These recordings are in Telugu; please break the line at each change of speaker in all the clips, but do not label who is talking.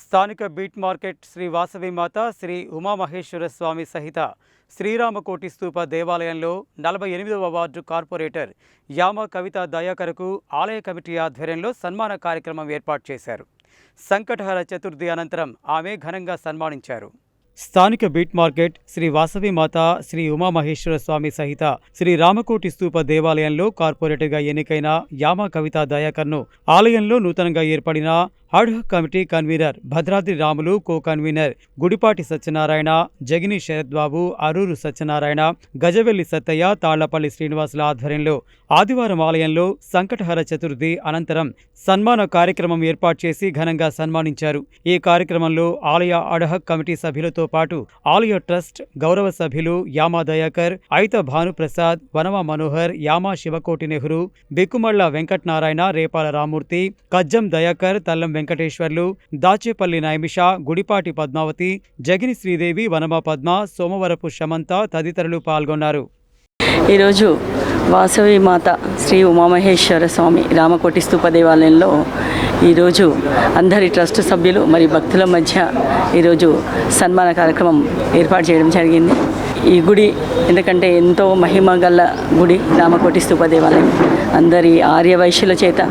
స్థానిక బీట్ మార్కెట్ శ్రీ వాసవి మాత శ్రీ ఉమామహేశ్వర స్వామి సహిత శ్రీరామకోటి స్తూప దేవాలయంలో 48వ వార్డు కార్పొరేటర్ యామ కవిత దయాకర్కు ఆలయ కమిటీ ఆధ్వర్యంలో సన్మాన కార్యక్రమం ఏర్పాటు చేశారు. సంకటహర చతుర్థి అనంతరం ఆమె ఘనంగా సన్మానించారు. స్థానిక బీట్ మార్కెట్ శ్రీ వాసవి మాత శ్రీ ఉమామహేశ్వర స్వామి సహిత శ్రీ రామకోటి స్తూప దేవాలయంలో కార్పొరేటర్గా ఎన్నికైన యామ కవిత దయాకర్ను ఆలయంలో నూతనంగా ఏర్పడిన ad hoc committee convener Bhadradri Ramulu, co convener Gudipati Satyanarayana, Jagini Sharadbabu, Aruru Satyanarayana, Gajavelli Sattaiah, Tallapalli శ్రీనివాసుల ఆధ్వర్యంలో ఆదివారం ఆలయంలో సంకటహర చతుర్థి అనంతరం సన్మాన కార్యక్రమం ఏర్పాటు చేసి ఘనంగా సన్మానించారు. ఈ కార్యక్రమంలో ఆలయ అడ్హాక్ కమిటీ సభ్యులతో పాటు ఆలయ ట్రస్ట్ గౌరవ సభ్యులు యామ దయాకర్, ఐత భానుప్రసాద్, వనమ మనోహర్, యామ శివకోటి నెహ్రూ, బిక్కుమళ్ల వెంకటనారాయణ, రేపాల రామూర్తి, కజ్జం దయాకర్, తల్లం వెంకటేశ్వర్లు, దాచేపల్లి నైమిష, గుడిపాటి పద్మావతి, జగిని శ్రీదేవి, వనమ పద్మ, సోమవరపు శమంత తదితరులు పాల్గొన్నారు.
ఈరోజు వాసవి మాత శ్రీ ఉమామహేశ్వర స్వామి రామకోటి స్తూప దేవాలయంలో ఈరోజు అందరి ట్రస్ట్ సభ్యులు మరియు భక్తుల మధ్య ఈరోజు సన్మాన కార్యక్రమం ఏర్పాటు చేయడం జరిగింది. ఈ గుడి ఎందుకంటే ఎంతో మహిమ గల గుడి రామకోటి స్తూప దేవాలయం. అందరి ఆర్యవైశ్యుల చేత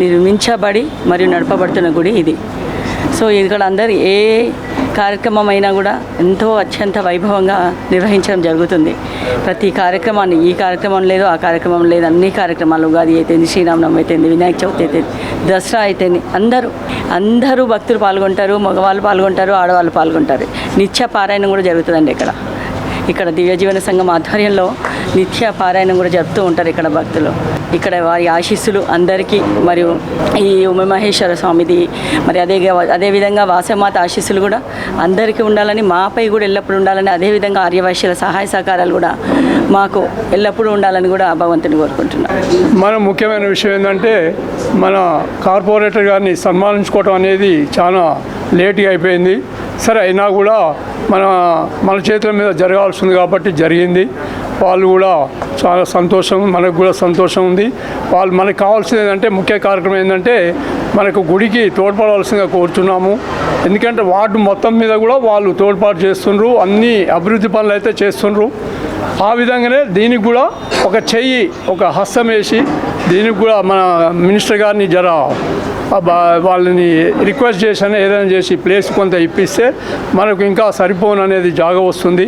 నిర్మించబడి మరియు నడపబడుతున్న గుడి ఇది. సో ఇక్కడ అందరి ఏ కార్యక్రమం అయినా కూడా ఎంతో అత్యంత వైభవంగా నిర్వహించడం జరుగుతుంది. ప్రతి కార్యక్రమాన్ని ఈ కార్యక్రమం లేదు, ఆ కార్యక్రమం లేదు, అన్ని కార్యక్రమాలు ఉగాది అయితేంది, శ్రీరామనవమి అయితేంది, వినాయక చవితి అయితే, దసరా అయితేంది, అందరూ భక్తులు పాల్గొంటారు. మగవాళ్ళు పాల్గొంటారు, ఆడవాళ్ళు పాల్గొంటారు. నిత్య పారాయణం కూడా జరుగుతుందండి. ఇక్కడ దివ్యజీవన సంఘం ఆధ్వర్యంలో నిత్య పారాయణం కూడా జరుపుతూ ఉంటారు ఇక్కడ భక్తులు. ఇక్కడ వారి ఆశీస్సులు అందరికీ మరియు ఈ ఉమామహేశ్వర స్వామిది మరి అదేవిధంగా వాసమాత ఆశీస్సులు కూడా అందరికీ ఉండాలని, మాపై కూడా ఎల్లప్పుడూ ఉండాలని, అదేవిధంగా ఆర్యవైశ్యుల సహాయ సహకారాలు కూడా మాకు ఎల్లప్పుడూ ఉండాలని కూడా భగవంతుని కోరుకుంటున్నాం.
మన ముఖ్యమైన విషయం ఏంటంటే మన కార్పొరేటర్ గారిని సన్మానించుకోవడం అనేది చాలా లేట్గా అయిపోయింది. సరే అయినా కూడా మన చేతుల మీద జరగాల్సింది కాబట్టి జరిగింది. వాళ్ళు కూడా చాలా సంతోషం, మనకు కూడా సంతోషం ఉంది. వాళ్ళు మనకు కావాల్సింది ఏంటంటే ముఖ్య కార్యక్రమం ఏంటంటే మనకు గుడికి తోడ్పడాల్సిందిగా కోరుతున్నాము. ఎందుకంటే వార్డు మొత్తం మీద కూడా వాళ్ళు తోడ్పాటు చేస్తుండ్రు, అన్ని అభివృద్ధి పనులు అయితే చేస్తుండ్రు. ఆ విధంగానే దీనికి కూడా ఒక చెయ్యి, ఒక హస్తం వేసి దీనికి కూడా మన మినిస్టర్ గారిని వాళ్ళని రిక్వెస్ట్ చేసి ఏదైనా చేసి ప్లేస్ కొంత ఇప్పిస్తే మనకు ఇంకా సరిపోను అనేది జాగా వస్తుంది.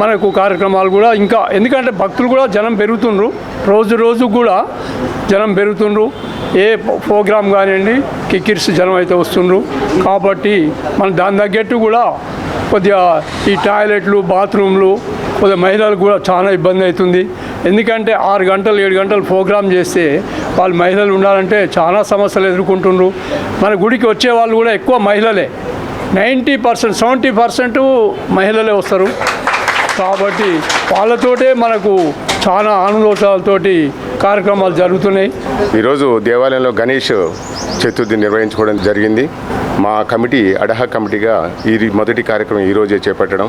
మనకు కార్యక్రమాలు కూడా ఇంకా ఎందుకంటే భక్తులు కూడా జనం పెరుగుతుండ్రు, రోజు కూడా జనం పెరుగుతుండ్రు. ఏ ప్రోగ్రామ్ కానివ్వండి కిక్కిరిసి జనం అయితే వస్తుండ్రు. కాబట్టి మనం దాని తగ్గట్టు కూడా కొద్దిగా ఈ టాయిలెట్లు, బాత్రూమ్లు కొద్దిగా మహిళలకు కూడా చాలా ఇబ్బంది అవుతుంది. ఎందుకంటే 6 గంటలు 7 గంటలు ప్రోగ్రామ్ చేస్తే వాళ్ళు మహిళలు ఉండాలంటే చాలా సమస్యలు ఎదుర్కొంటున్నారు. మన గుడికి వచ్చే వాళ్ళు కూడా ఎక్కువ మహిళలే, 90%, 70% మహిళలే వస్తారు. కాబట్టి వాళ్ళతోటే మనకు చాలా ఆనందోత్సవాలతోటి కార్యక్రమాలు జరుగుతున్నాయి.
ఈరోజు దేవాలయంలో గణేష్ చతుర్థి నిర్వహించుకోవడం జరిగింది. మా కమిటీ అడ్హాక్ కమిటీగా ఈ మొదటి కార్యక్రమం ఈరోజే చేపట్టడం,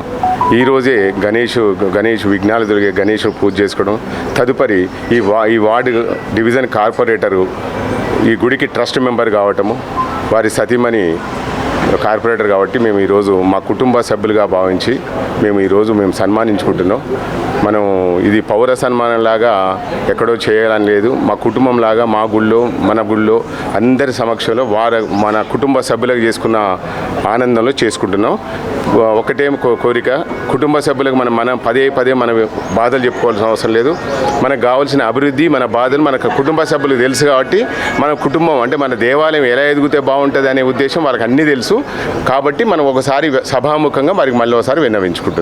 ఈరోజే గణేష్ విఘ్నాలు దొరికే గణేష్ పూజ చేసుకోవడం, తదుపరి ఈ వార్డు డివిజన్ కార్పొరేటరు ఈ గుడికి ట్రస్ట్ మెంబర్ కావటము, వారి సతీమణి కార్పొరేటర్ కాబట్టి మేము ఈరోజు మా కుటుంబ సభ్యులుగా భావించి మేము సన్మానించుకుంటున్నాం. మనం ఇది పౌర సన్మానంలాగా ఎక్కడో చేయాలని లేదు. మా కుటుంబంలాగా మా గుళ్ళో, మన గుళ్ళో అందరి సమక్షంలో మన కుటుంబ సభ్యులకు చేసుకున్న ఆనందంలో చేసుకుంటున్నాం. ఒకటే కోరిక, కుటుంబ సభ్యులకు మనం పదే మన బాధలు చెప్పుకోవాల్సిన అవసరం లేదు. మనకు కావాల్సిన అభివృద్ధి, మన బాధలు మన కుటుంబ సభ్యులకు తెలుసు కాబట్టి మన కుటుంబం అంటే మన దేవాలయం ఎలా ఎదిగితే బాగుంటుంది అనే ఉద్దేశం వాళ్ళకి అన్నీ తెలుసు. కాబట్టి మనం ఒకసారి సభాముఖంగా మళ్ళీ ఒకసారి విన్నవించుకుంటున్నాం.